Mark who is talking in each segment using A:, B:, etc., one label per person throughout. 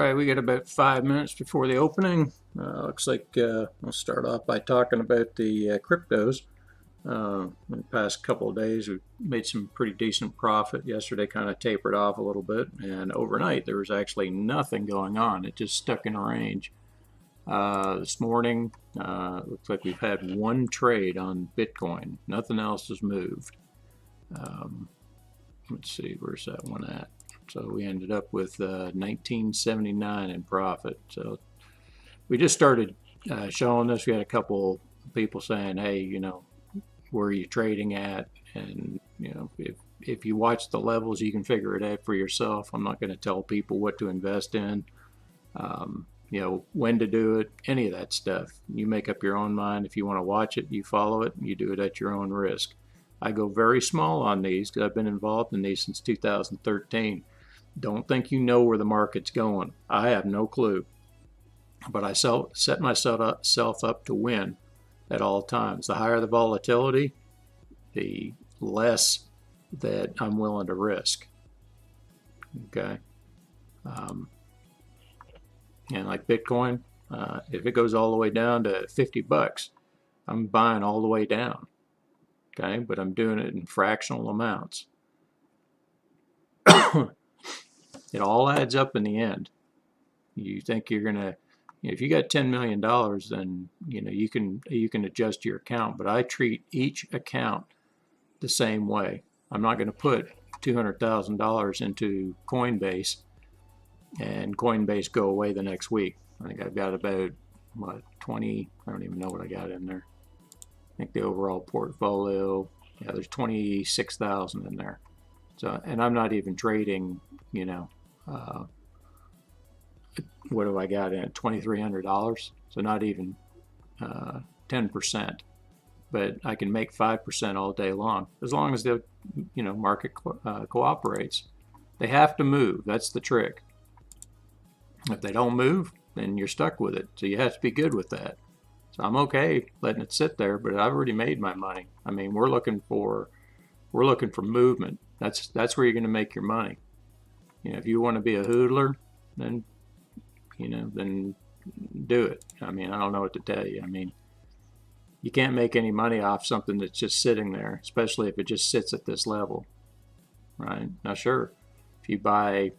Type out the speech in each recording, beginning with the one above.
A: right, we got about 5 minutes before the opening. Looks like we'll start off by talking about the cryptos. In the past couple of days, we've made some pretty decent profit. Yesterday kind of tapered off a little bit, and overnight there was actually nothing going on. It just stuck in a range. This morning, looks like we've had one trade on Bitcoin. Nothing else has moved. Let's see, where's that one at? So we ended up with 1979 in profit. So we just started showing this. We had a couple people saying, "Hey, where are you trading at?" And if you watch the levels, you can figure it out for yourself. I'm not going to tell people what to invest in, when to do it, any of that stuff. You make up your own mind. If you want to watch it, you follow it. You do it at your own risk. I go very small on these because I've been involved in these since 2013. Don't think you know where the market's going. I have no clue. But I set myself up to win at all times. The higher the volatility, the less that I'm willing to risk. Okay. And like Bitcoin, if it goes all the way down to $50, I'm buying all the way down. Okay. But I'm doing it in fractional amounts. It all adds up in the end. You think you're gonna, if you got $10 million, then you can adjust your account. But I treat each account the same way. I'm not going to put $200,000 into Coinbase and Coinbase go away the next week. I think I've got about 20. I don't even know what I got in there. I think the overall portfolio, there's 26,000 in there. So, and I'm not even trading, what do I got in it? $2,300. So not even 10%. But I can make 5% all day long, as long as the market cooperates. They have to move. That's the trick. If they don't move, then you're stuck with it. So you have to be good with that. So I'm okay letting it sit there, but I've already made my money. I mean, we're looking for movement. That's where you're going to make your money. If you want to be a hoodler, then then do it. I mean, I don't know what to tell you. I mean, you can't make any money off something that's just sitting there, especially if it just sits at this level, right? Now, sure, if you buy,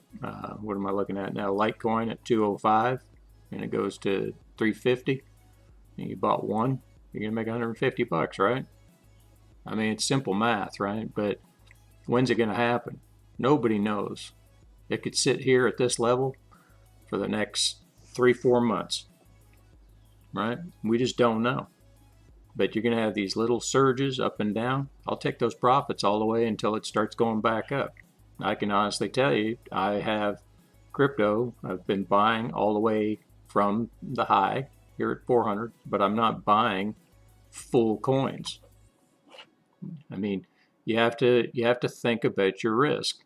A: what am I looking at now? Litecoin at 205, and it goes to 350, and you bought one, you're gonna make $150, right? I mean, it's simple math, right? But when's it gonna happen? Nobody knows. It could sit here at this level for the next 3-4 months, right? We just don't know. But you're going to have these little surges up and down. I'll take those profits all the way until it starts going back up. I can honestly tell you, I have crypto. I've been buying all the way from the high here at 400, but I'm not buying full coins. I mean, you have to think about your risk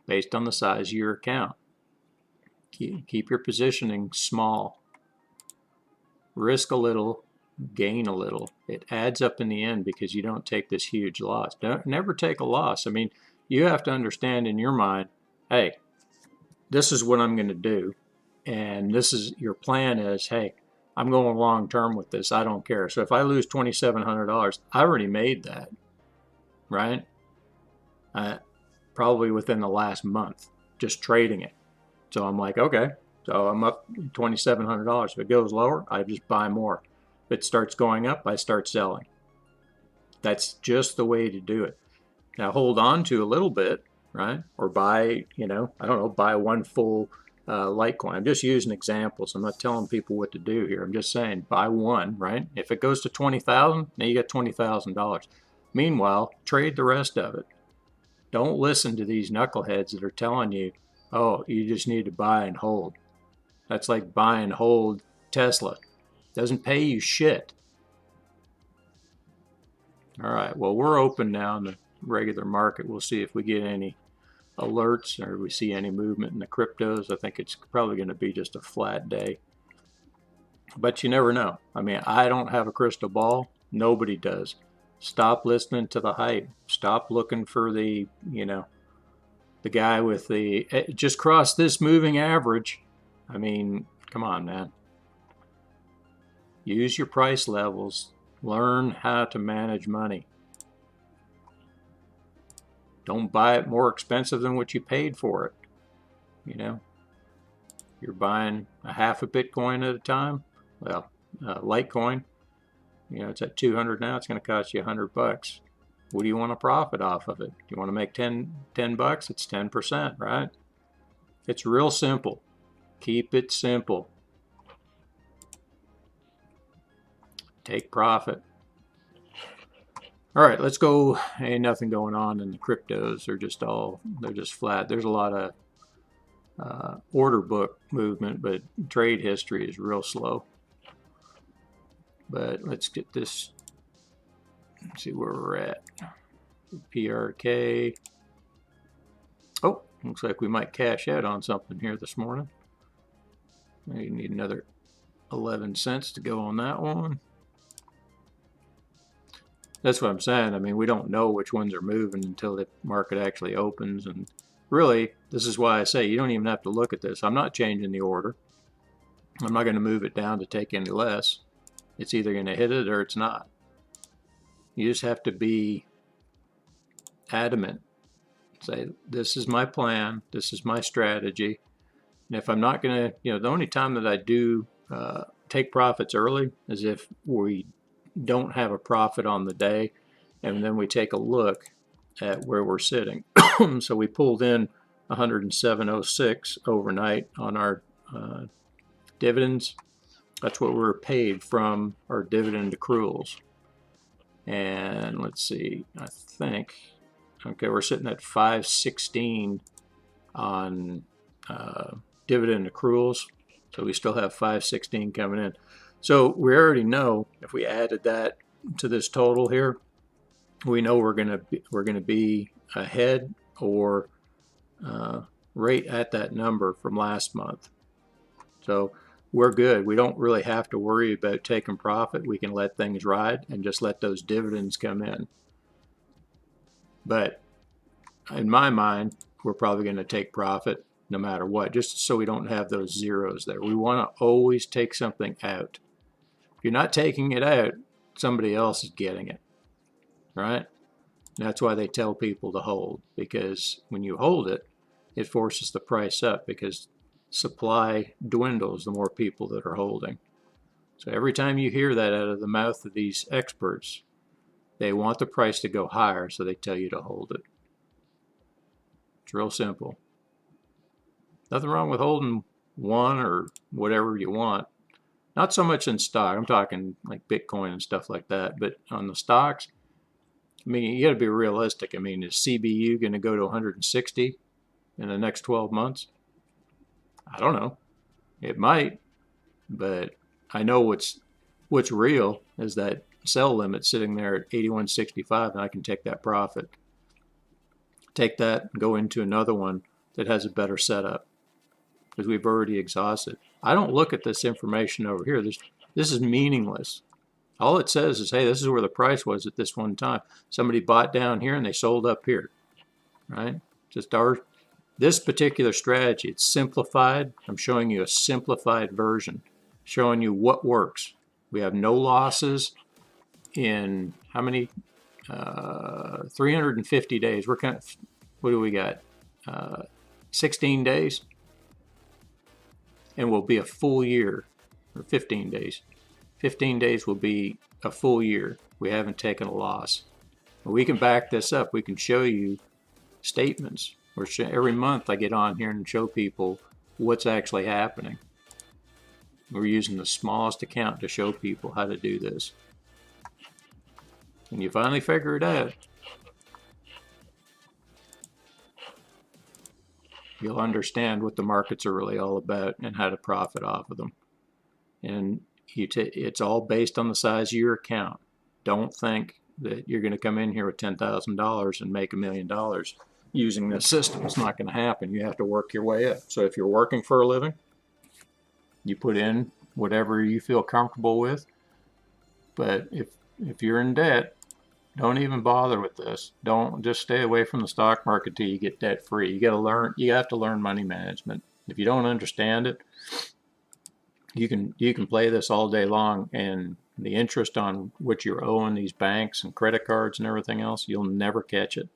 A: based on the size of your account. Keep your positioning small. Risk a little, gain a little. It adds up in the end because you don't take this huge loss. Never take a loss. I mean, you have to understand in your mind, hey, this is what I'm going to do. And this is your plan is, hey, I'm going long term with this. I don't care. So if I lose $2,700, I already made that, right? Probably within the last month, just trading it. So I'm like, okay, so I'm up $2,700. If it goes lower, I just buy more. If it starts going up, I start selling. That's just the way to do it. Now hold on to a little bit, right? Or buy, I don't know, buy one full Litecoin. I'm just using examples. I'm not telling people what to do here. I'm just saying buy one, right? If it goes to 20,000, now you got $20,000. Meanwhile, trade the rest of it. Don't listen to these knuckleheads that are telling you, oh, you just need to buy and hold. That's like buy and hold Tesla. Doesn't pay you shit. All right, well, we're open now in the regular market. We'll see if we get any alerts or we see any movement in the cryptos. I think it's probably going to be just a flat day. But you never know. I mean, I don't have a crystal ball. Nobody does. Stop listening to the hype. Stop looking for the, The guy with the just crossed this moving average. I mean, come on, man. Use your price levels. Learn how to manage money. Don't buy it more expensive than what you paid for it. You know, you're buying a half a Bitcoin at a time. Well, Litecoin, you know, it's at 200 now. It's going to cost you $100. What do you want to profit off of it? Do you want to make 10 bucks? It's 10%, right? It's real simple. Keep it simple. Take profit. All right, let's go. Ain't nothing going on in the cryptos. They're just flat. There's a lot of order book movement, but trade history is real slow. But let's get this. Let's see where we're at. PRK. Oh, looks like we might cash out on something here this morning. We need another 11 cents to go on that one. That's what I'm saying. I mean, we don't know which ones are moving until the market actually opens. And really, this is why I say you don't even have to look at this. I'm not changing the order. I'm not going to move it down to take any less. It's either going to hit it or it's not. You just have to be adamant. Say, this is my plan. This is my strategy. And if I'm not going to, you know, the only time that I do take profits early is if we don't have a profit on the day, and then we take a look at where we're sitting. So we pulled in 107.06 overnight on our dividends. That's what we're paid from our dividend accruals. And let's see, I think, okay, we're sitting at 516 on dividend accruals. So we still have 516 coming in. So we already know if we added that to this total here, we know we're gonna be ahead or right at that number from last month. So we're good. We don't really have to worry about taking profit. We can let things ride and just let those dividends come in. But in my mind, we're probably going to take profit no matter what, just so we don't have those zeros there. We want to always take something out. If you're not taking it out, somebody else is getting it, right? And that's why they tell people to hold, because when you hold it, it forces the price up because supply dwindles the more people that are holding. So every time you hear that out of the mouth of these experts, they want the price to go higher, so they tell you to hold it. It's real simple. Nothing wrong with holding one or whatever you want. Not so much in stock. I'm talking like Bitcoin and stuff like that. But on the stocks, I mean, you got to be realistic. I mean, is CBU going to go to 160 in the next 12 months? I don't know. It might, but I know what's real is that sell limit sitting there at 81.65, and I can take that profit. Take that and go into another one that has a better setup because we've already exhausted. I don't look at this information over here. This is meaningless. All it says is, hey, this is where the price was at this one time. Somebody bought down here and they sold up here, right? Just this particular strategy, it's simplified. I'm showing you a simplified version, showing you what works. We have no losses in how many? 350 days. We're kind of, what do we got? 16 days. And will be a full year, or 15 days. 15 days will be a full year. We haven't taken a loss. We can back this up. We can show you statements. Every month I get on here and show people what's actually happening. We're using the smallest account to show people how to do this. When you finally figure it out, you'll understand what the markets are really all about and how to profit off of them. And it's all based on the size of your account. Don't think that you're going to come in here with $10,000 and make $1 million using this system. It's not going to happen. You have to work your way up. So if you're working for a living, you put in whatever you feel comfortable with. But if you're in debt, Don't even bother with this. Don't just stay away from the stock market till you get debt free. You got to learn. You have to learn money management. If you don't understand it, you can play this all day long, and the interest on what you're owing these banks and credit cards and everything else, you'll never catch it.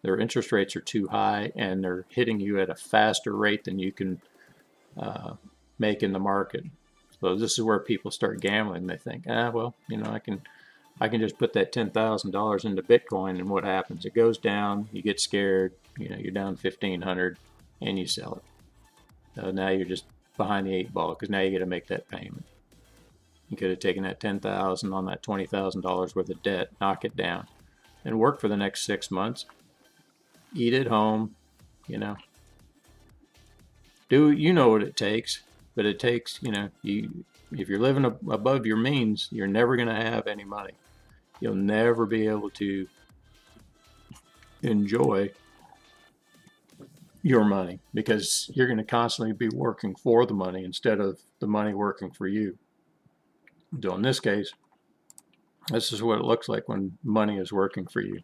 A: Their interest rates are too high, and they're hitting you at a faster rate than you can make in the market. So this is where people start gambling. They think, well, I can just put that $10,000 into Bitcoin, and what happens? It goes down. You get scared. You're down 1,500, and you sell it. Now you're just behind the 8 ball because now you got to make that payment. You could have taken that $10,000 on that $20,000 worth of debt, knock it down, and work for the next 6 months. Eat at home, Do what it takes, but it takes if you're living above your means, you're never going to have any money. You'll never be able to enjoy your money because you're going to constantly be working for the money instead of the money working for you. So in this case, this is what it looks like when money is working for you,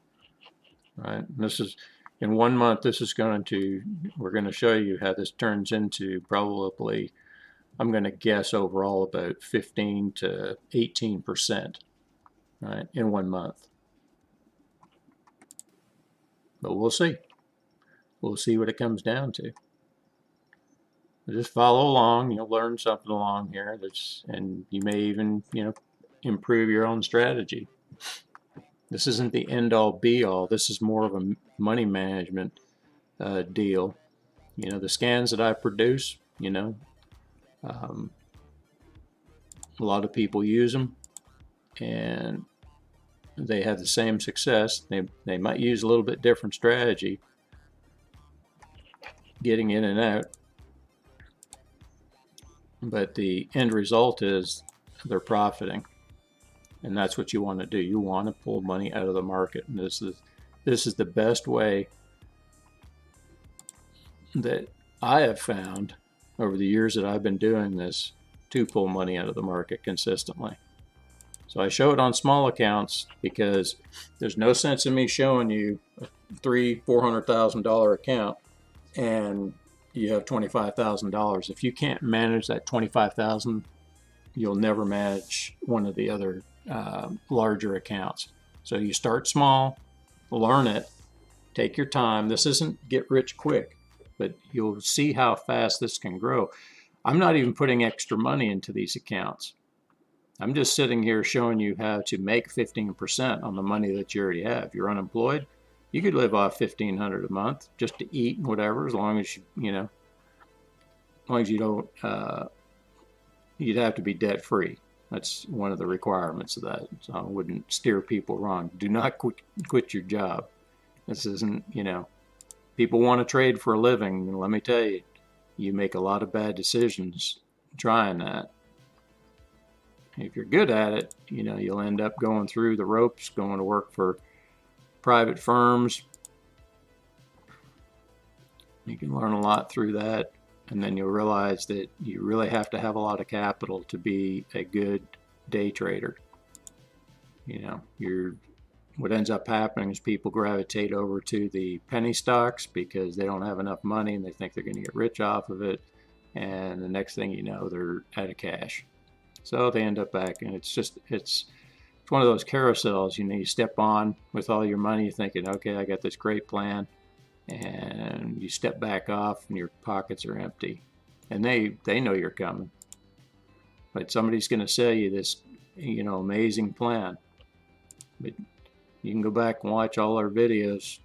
A: right? This is in 1 month. We're going to show you how this turns into probably, I'm going to guess overall about 15 to 18%, right, in 1 month. But we'll see. We'll see what it comes down to. Just follow along. You'll learn something along here. And you may even, improve your own strategy. This isn't the end-all, be-all. This is more of a money management deal. The scans that I produce, a lot of people use them, and they have the same success. They might use a little bit different strategy getting in and out, but the end result is they're profiting, and that's what you want to do. You want to pull money out of the market, and this is the best way that I have found over the years that I've been doing this to pull money out of the market consistently. So I show it on small accounts because there's no sense in me showing you a $400,000 account and you have $25,000. If you can't manage that $25,000, you'll never manage one of the other larger accounts. So you start small, learn it, take your time. This isn't get rich quick, but you'll see how fast this can grow. I'm not even putting extra money into these accounts. I'm just sitting here showing you how to make 15% on the money that you already have. You're unemployed, you could live off $1,500 a month just to eat and whatever, as long as as long as you don't, you'd have to be debt free. That's one of the requirements of that. So I wouldn't steer people wrong. Do not quit your job. This isn't, people want to trade for a living. And let me tell you, you make a lot of bad decisions trying that. If you're good at it, you'll end up going through the ropes, going to work for private firms. You can learn a lot through that, and then you'll realize that you really have to have a lot of capital to be a good day trader. What ends up happening is people gravitate over to the penny stocks because they don't have enough money and they think they're going to get rich off of it, and the next thing you know, they're out of cash. So they end up back, and it's one of those carousels. You step on with all your money, you're thinking, okay, I got this great plan, and you step back off and your pockets are empty, and they know you're coming, but somebody's going to sell you this amazing plan. But you can go back and watch all our videos.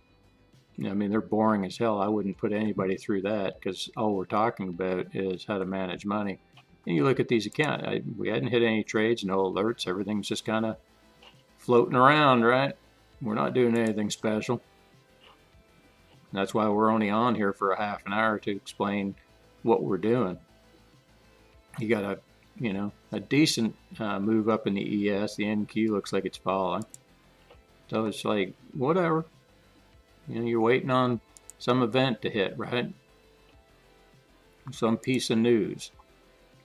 A: They're boring as hell. I wouldn't put anybody through that because all we're talking about is how to manage money. And you look at these accounts, we hadn't hit any trades, no alerts, everything's just kind of floating around, right? We're not doing anything special. That's why we're only on here for a half an hour to explain what we're doing. You got a decent move up in the ES. The NQ looks like it's falling. So it's like, whatever. You're waiting on some event to hit, right? Some piece of news.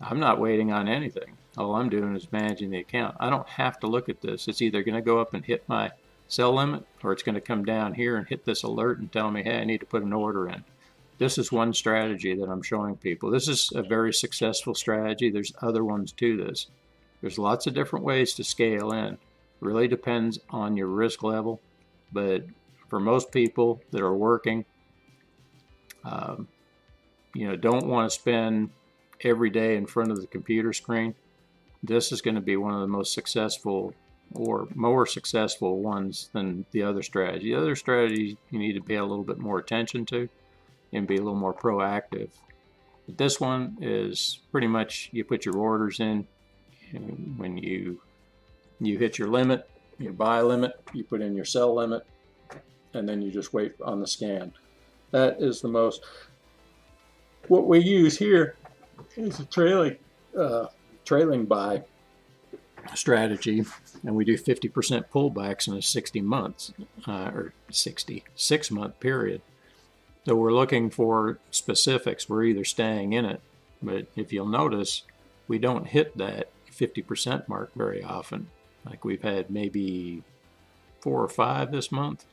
A: I'm not waiting on anything. All I'm doing is managing the account. I don't have to look at this. It's either going to go up and hit my sell limit, or it's going to come down here and hit this alert and tell me, hey, I need to put an order in. This is one strategy that I'm showing people. This is a very successful strategy. There's other ones to this. There's lots of different ways to scale in. It really depends on your risk level, but for most people that are working, don't want to spend every day in front of the computer screen, this is going to be one of the most successful or more successful ones than the other strategy. The other strategy you need to pay a little bit more attention to and be a little more proactive. But this one is pretty much you put your orders in, and when you hit your limit, your buy limit, you put in your sell limit, and then you just wait on the scan. That is the most. What we use here is a trailing buy strategy, and we do 50% pullbacks in a 60 months or 6-month period. So we're looking for specifics. We're either staying in it, but if you'll notice, we don't hit that 50% mark very often. Like we've had maybe 4 or 5 this month.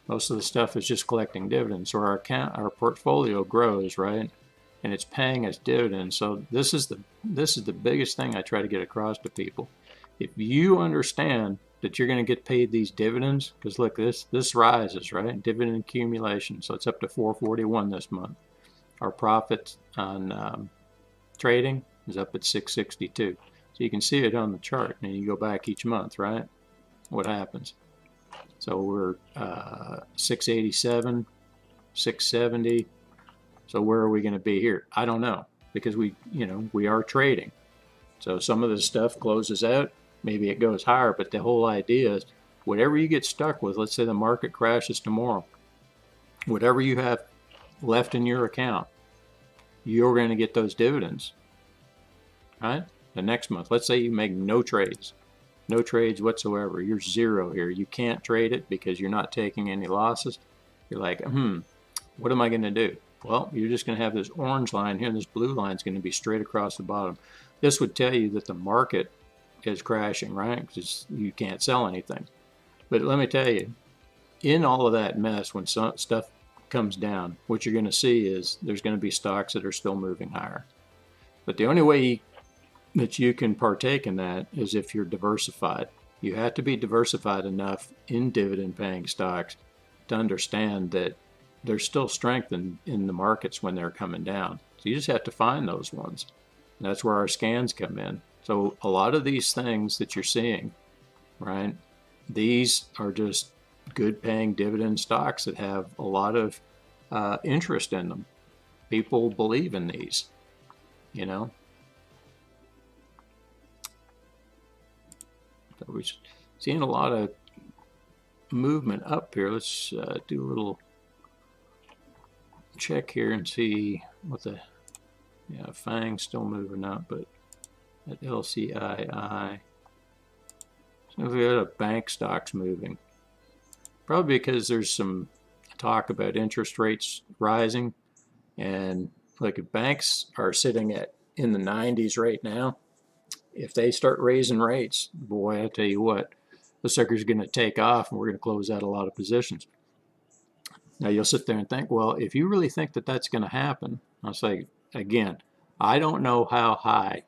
A: Most of the stuff is just collecting dividends. So our portfolio grows, right? And it's paying us dividends. So this is the biggest thing I try to get across to people. If you understand that you're going to get paid these dividends, because look, this rises, right? Dividend accumulation. So it's up to 441 this month. Our profit on trading is up at 662. So you can see it on the chart, and you go back each month, right? What happens? So we're 687, 670. So where are we going to be here? I don't know, because we are trading. So some of this stuff closes out. Maybe it goes higher, but the whole idea is whatever you get stuck with, let's say the market crashes tomorrow, whatever you have left in your account, you're going to get those dividends, right? The next month, let's say you make no trades whatsoever. You're zero here. You can't trade it because you're not taking any losses. You're like, what am I going to do? Well, you're just going to have this orange line here, and this blue line is going to be straight across the bottom. This would tell you that the market is crashing, right? Because you can't sell anything. But let me tell you, in all of that mess, when stuff comes down, what you're going to see is there's going to be stocks that are still moving higher. But the only way that you can partake in that is if you're diversified. You have to be diversified enough in dividend-paying stocks to understand that there's still strength in the markets when they're coming down. So you just have to find those ones. And that's where our scans come in. So a lot of these things that you're seeing, right, these are just good paying dividend stocks that have a lot of interest in them. People believe in these, So we're seeing a lot of movement up here. Let's do a little check here and see what FANG's still moving up, but at LCII, so we got a bank stocks moving. Probably because there's some talk about interest rates rising, and like if banks are sitting in the 90s right now, if they start raising rates, boy, I tell you what, the sucker's going to take off, and we're going to close out a lot of positions. Now you'll sit there and think, well, if you really think that that's going to happen, I'll say again, I don't know how high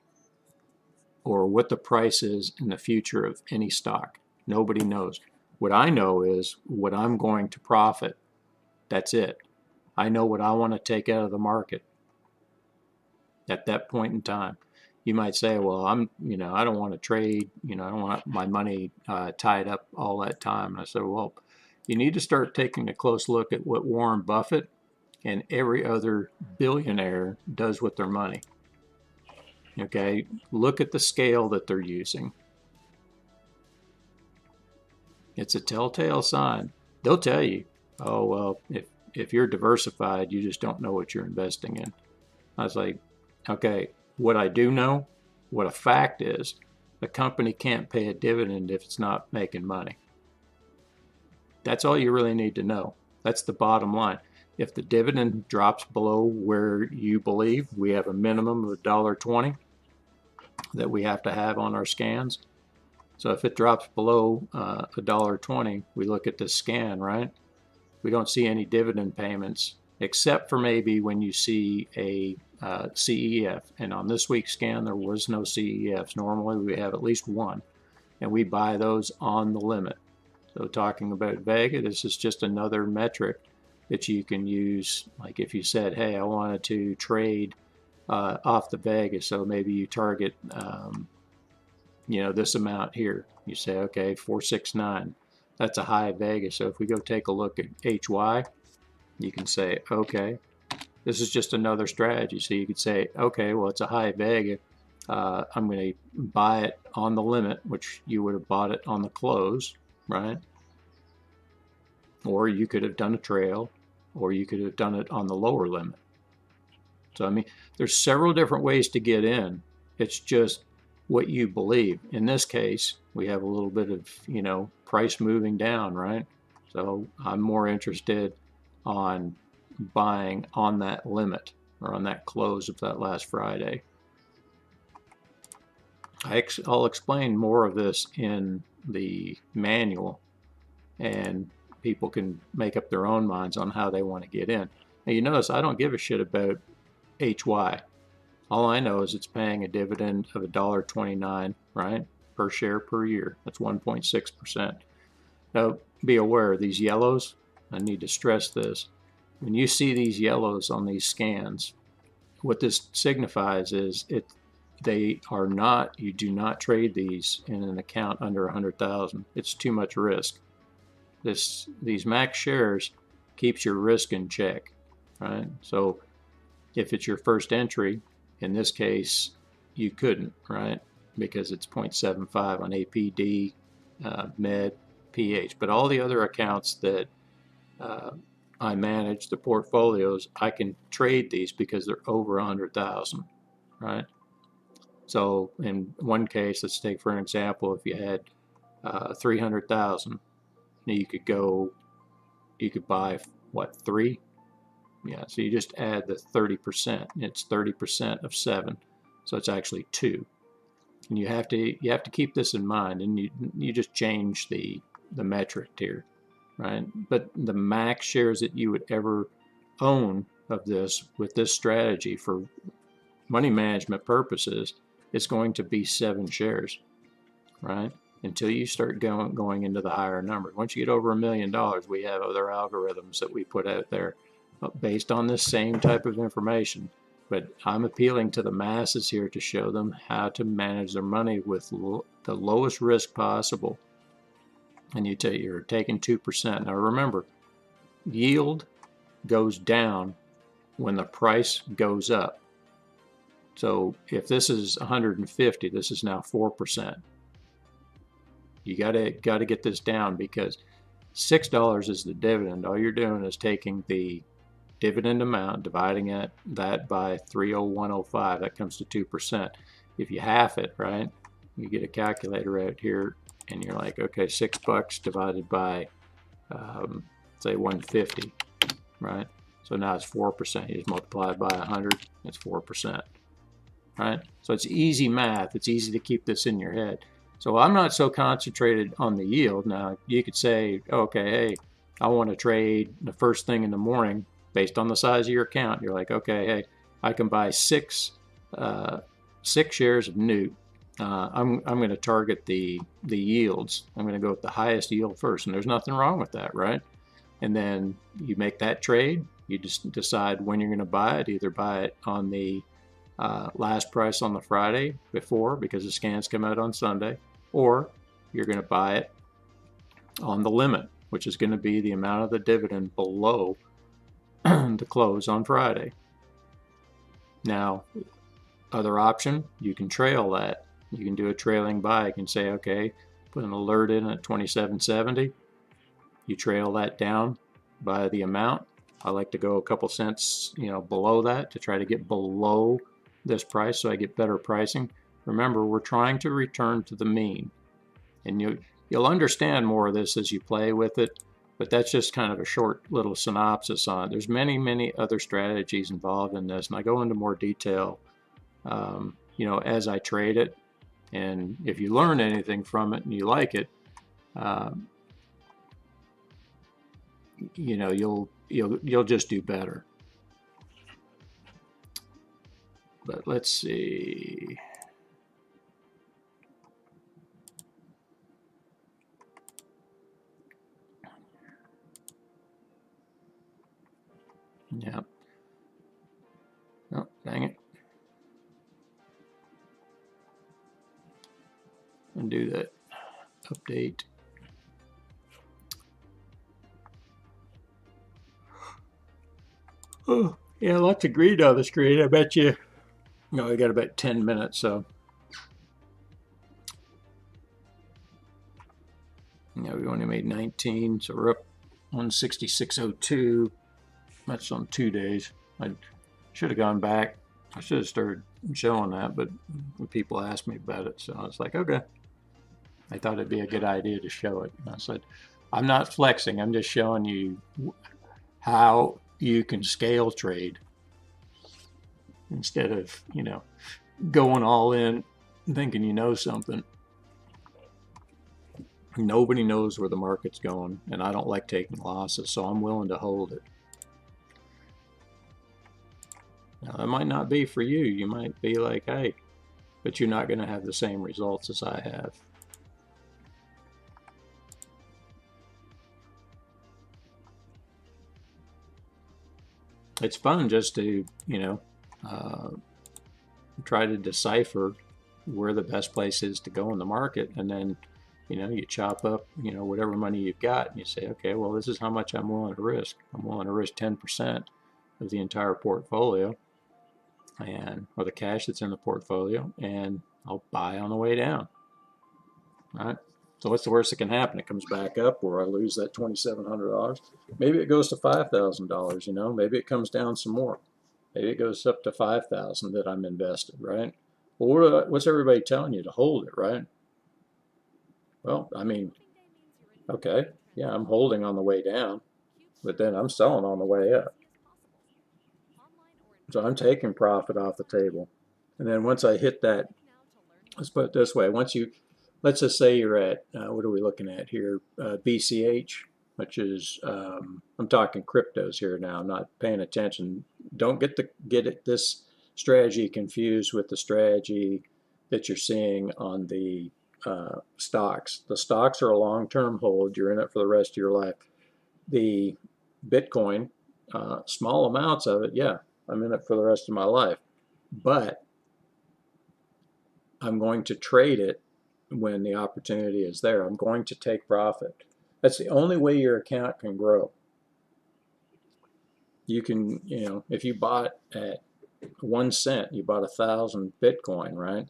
A: or what the price is in the future of any stock. Nobody knows. What I know is what I'm going to profit. That's it. I know what I want to take out of the market at that point in time. You might say, well, I don't want to trade, I don't want my money tied up all that time. And I said, well, you need to start taking a close look at what Warren Buffett and every other billionaire does with their money. Okay, look at the scale that they're using. It's a telltale sign. They'll tell you, oh, well, if you're diversified, you just don't know what you're investing in. I was like, okay, what I do know, what a fact is, the company can't pay a dividend if it's not making money. That's all you really need to know. That's the bottom line. If the dividend drops below where you believe, we have a minimum of $1.20 that we have to have on our scans, So if it drops below $1.20, we look at the scan, right? We don't see any dividend payments, except for maybe when you see a CEF. And on this week's scan, there was no CEFs. Normally we have at least one, and we buy those on the limit. So talking about Vega, this is just another metric that you can use. Like if you said, hey, I wanted to trade off the Vega, so maybe you target this amount here. You say, okay, 469. That's a high Vega. So if we go take a look at HY, you can say, okay, this is just another strategy. So you could say, okay, well, it's a high Vega. I'm going to buy it on the limit, which you would have bought it on the close, right? Or you could have done a trail, or you could have done it on the lower limit. So, I mean, there's several different ways to get in. It's just what you believe. In this case, we have a little bit of, price moving down, right? So I'm more interested on buying on that limit or on that close of that last Friday. I'll explain more of this in the manual, and people can make up their own minds on how they want to get in. Now you notice I don't give a shit about HY. All I know is it's paying a dividend of $1.29, right, per share per year. That's 1.6%. Now be aware, these yellows, I need to stress this. When you see these yellows on these scans, what this signifies is they are not, you do not trade these in an account under 100,000. It's too much risk. These max shares keeps your risk in check, right? So if it's your first entry, in this case, you couldn't, right? Because it's 0.75 on APD, Med, PH. But all the other accounts that I manage, the portfolios, I can trade these because they're over 100,000, right? So in one case, let's take for an example, if you had 300,000, you could buy what, 3? Yeah, so you just add the 30%. It's 30% of 7, so it's actually 2. And you have to keep this in mind, and you just change the metric here, right? But the max shares that you would ever own of this with this strategy for money management purposes is going to be 7 shares, right? Until you start going into the higher numbers. Once you get over $1 million, we have other algorithms that we put out there based on this same type of information. But I'm appealing to the masses here to show them how to manage their money with the lowest risk possible. And you're taking 2%. Now remember, yield goes down when the price goes up. So if this is 150, this is now 4%. You gotta get this down, because $6 is the dividend. All you're doing is taking the dividend amount, dividing that by 30105. That comes to 2%. If you half it, right, you get a calculator out here, and you're like, okay, $6 divided by say 150, right? So now it's 4%. You just multiply it by 100, it's 4%, right? So it's easy math. It's easy to keep this in your head. So I'm not so concentrated on the yield. Now you could say, okay, hey, I want to trade the first thing in the morning based on the size of your account. You're like, okay, hey, I can buy six shares of Newt. I'm going to target the yields. I'm going to go with the highest yield first, and there's nothing wrong with that, right? And then you make that trade. You just decide when you're going to buy it. Either buy it on the last price on the Friday before, because the scans come out on Sunday, or you're going to buy it on the limit, which is going to be the amount of the dividend below the close on Friday. Now, other option, you can trail that. You can do a trailing buy. You can say, okay, put an alert in at 27.70. You trail that down by the amount. I like to go a couple cents, below that, to try to get below this price so I get better pricing. Remember, we're trying to return to the mean, and you'll understand more of this as you play with it, but that's just kind of a short little synopsis on it. There's many other strategies involved in this, and I go into more detail as I trade it. And if you learn anything from it and you like it, you know, you'll just do better. But let's see. Yeah. Oh, dang it. Undo that. Update. Oh, yeah, lots of green on the screen. I bet you. No, I got about 10 minutes, so. Yeah, we only made 19, so we're up 166.02. That's on 2 days. I should have gone back. I should have started showing that, but when people asked me about it, so I was like, okay. I thought it'd be a good idea to show it. And I said, I'm not flexing. I'm just showing you how you can scale trade instead of, you know, going all in thinking you know something. Nobody knows where the market's going, and I don't like taking losses, so I'm willing to hold it. Now, that might not be for you. You might be like, hey, but you're not going to have the same results as I have. It's fun just to, you know, try to decipher where the best place is to go in the market, and then, you know, you chop up, you know, whatever money you've got, and you say, okay, well, this is how much I'm willing to risk. I'm willing to risk 10% of the entire portfolio, and or the cash that's in the portfolio, and I'll buy on the way down. All right. So what's the worst that can happen? It comes back up, or I lose that $2,700. Maybe it goes to $5,000. You know, maybe it comes down some more. Maybe it goes up to $5,000 that I'm invested. Right. Well, what's everybody telling you? To hold it, right? Well, I mean, okay, yeah, I'm holding on the way down, but then I'm selling on the way up. So I'm taking profit off the table. And then once I hit that, let's put it this way, once you, let's just say you're at, what are we looking at here? BCH, which is, I'm talking cryptos here now, I'm not paying attention. Don't get this strategy confused with the strategy that you're seeing on the stocks. The stocks are a long-term hold. You're in it for the rest of your life. The Bitcoin, small amounts of it, yeah, I'm in it for the rest of my life. But I'm going to trade it when the opportunity is there. I'm going to take profit. That's the only way your account can grow. You can, you know, if you bought at 1 cent, you bought 1,000 Bitcoin, right?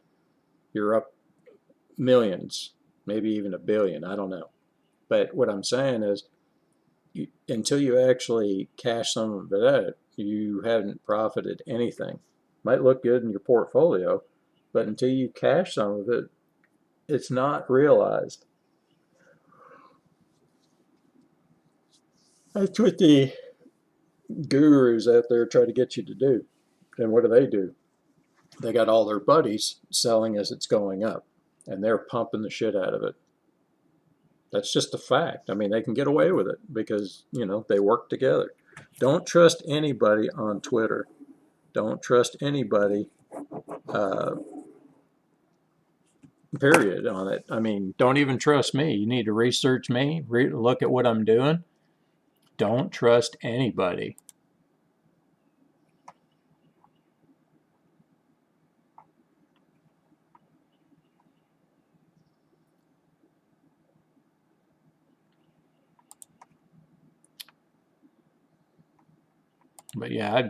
A: You're up millions, maybe even a billion, I don't know. But what I'm saying is, until you actually cash some of it out, you haven't profited anything. Might look good in your portfolio, but until you cash some of it, it's not realized. That's what the gurus out there try to get you to do. And what do? They got all their buddies selling as it's going up, and they're pumping the shit out of it. That's just a fact. I mean, they can get away with it because, you know, they work together. Don't trust anybody on Twitter. Don't trust anybody, period, on it. I mean, don't even trust me. You need to research me, look at what I'm doing. Don't trust anybody. But yeah,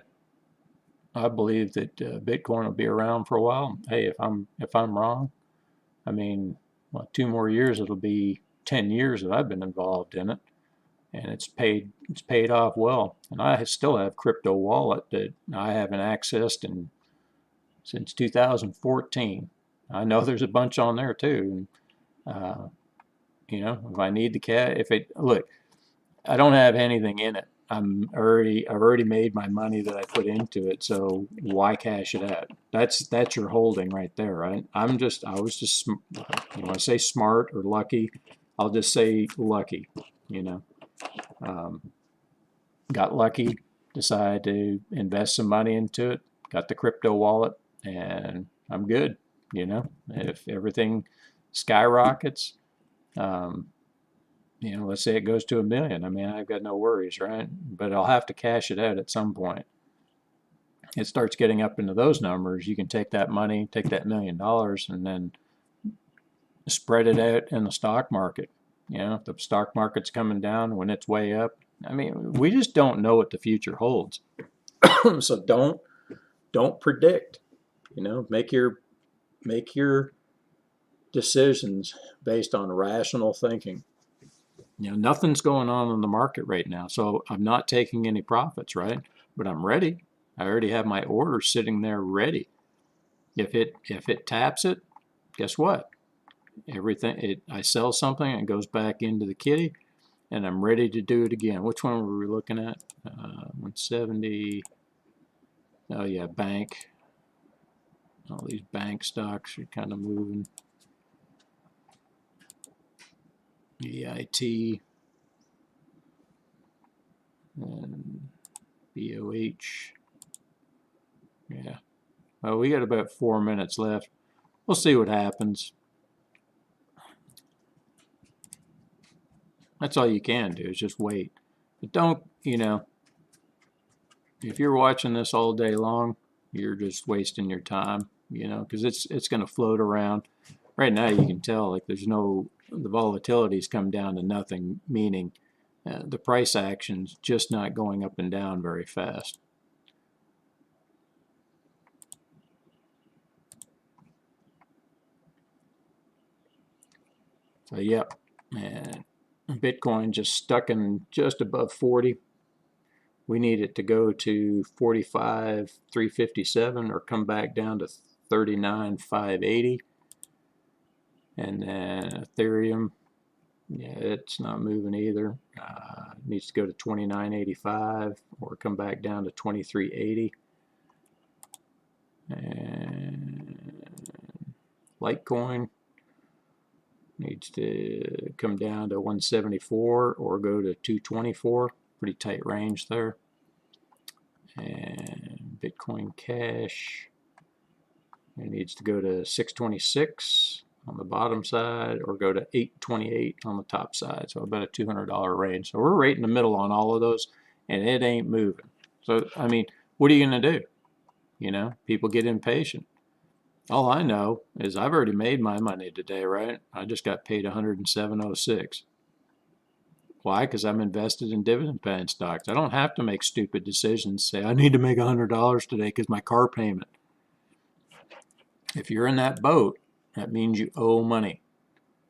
A: I believe that Bitcoin will be around for a while. Hey, if I'm wrong, I mean, well, 2 more years, it'll be 10 years that I've been involved in it, and it's paid off well. And I still have crypto wallet that I haven't accessed since 2014. I know there's a bunch on there too. You know, if I need the cash, if it look, I don't have anything in it. I've already made my money that I put into it, so why cash it out? That's your holding right there, right? I was just, you know, I say smart or lucky. I'll just say lucky, you know. Got lucky, decided to invest some money into it, got the crypto wallet, and I'm good, you know. If everything skyrockets, um, you know, let's say it goes to 1 million. I mean, I've got no worries, right? But I'll have to cash it out at some point. It starts getting up into those numbers. You can take that money, take that $1 million, and then spread it out in the stock market. You know, if the stock market's coming down when it's way up, I mean, we just don't know what the future holds. So don't predict. You know, make your decisions based on rational thinking. You know, nothing's going on in the market right now, so I'm not taking any profits, right? But I'm ready. I already have my order sitting there ready. If it taps it, guess what? I sell something and it goes back into the kitty, and I'm ready to do it again. Which one were we looking at? 170. Oh yeah, bank. All these bank stocks are kind of moving. EIT and BOH. Yeah. Well, we got about 4 minutes left. We'll see what happens. That's all you can do is just wait. But don't, you know, if you're watching this all day long, you're just wasting your time, you know, because it's going to float around. Right now you can tell like the volatility's come down to nothing, meaning the price action's just not going up and down very fast. So yep, and Bitcoin just stuck in just above 40. We need it to go to 45,357 or come back down to 39,580. And then Ethereum, yeah, it's not moving either. It needs to go to 29.85 or come back down to 23.80. And Litecoin needs to come down to 174 or go to 224. Pretty tight range there. And Bitcoin Cash, it needs to go to 626 on the bottom side or go to 828 on the top side. So about a $200 range. So we're right in the middle on all of those, and it ain't moving. So, I mean, what are you going to do? You know, people get impatient. All I know is I've already made my money today, right? I just got paid 107.06. Why? Because I'm invested in dividend paying stocks. I don't have to make stupid decisions. Say I need to make $100 today because my car payment. If you're in that boat, that means you owe money.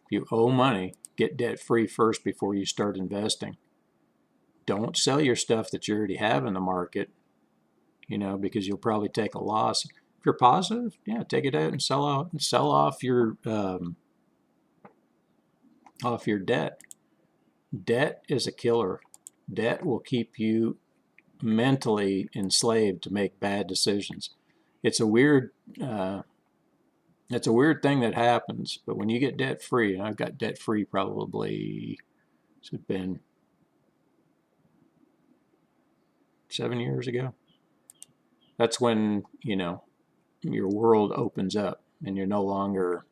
A: If you owe money, get debt free first before you start investing. Don't sell your stuff that you already have in the market, you know, because you'll probably take a loss. If you're positive, yeah, take it out and sell off your debt. Debt is a killer. Debt will keep you mentally enslaved to make bad decisions. It's a weird thing that happens, but when you get debt free, and I've got debt free probably, it's been 7 years ago. That's when, you know, your world opens up and you're no longer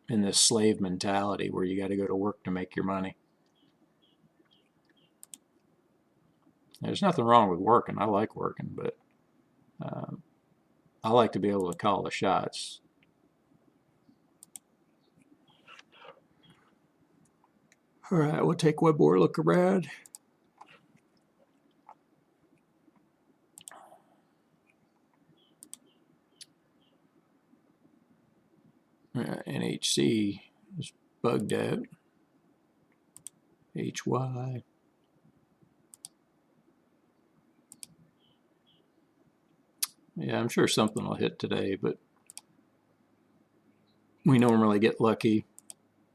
A: in this slave mentality where you got to go to work to make your money. There's nothing wrong with working. I like working, but I like to be able to call the shots. All right, we'll take one more look around. NHC is bugged out. HY. Yeah, I'm sure something will hit today, but we normally get lucky.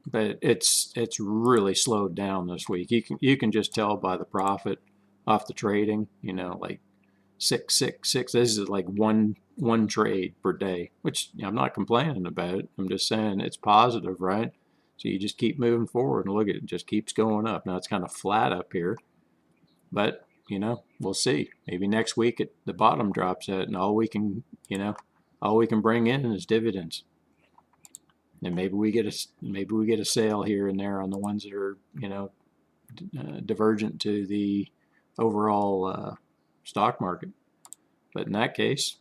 A: But it's really slowed down this week. You can just tell by the profit off the trading. You know, like 6, 6, 6. This is like one trade per day, which I'm not complaining about it. I'm just saying it's positive, right? So you just keep moving forward and look at it, just keeps going up. Now it's kind of flat up here, but we'll see. Maybe next week the bottom drops out, and all we can bring in is dividends. And maybe we get a sale here and there on the ones that are divergent to the overall stock market. But in that case,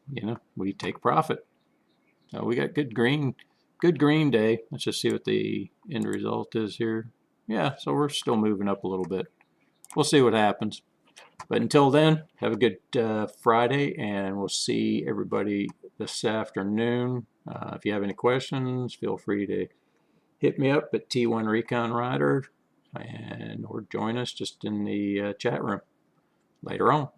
A: we take profit. So we got good green day. Let's just see what the end result is here. Yeah, so we're still moving up a little bit. We'll see what happens. But until then, have a good Friday, and we'll see everybody this afternoon. If you have any questions, feel free to hit me up at T1 Recon Rider, or join us just in the chat room later on.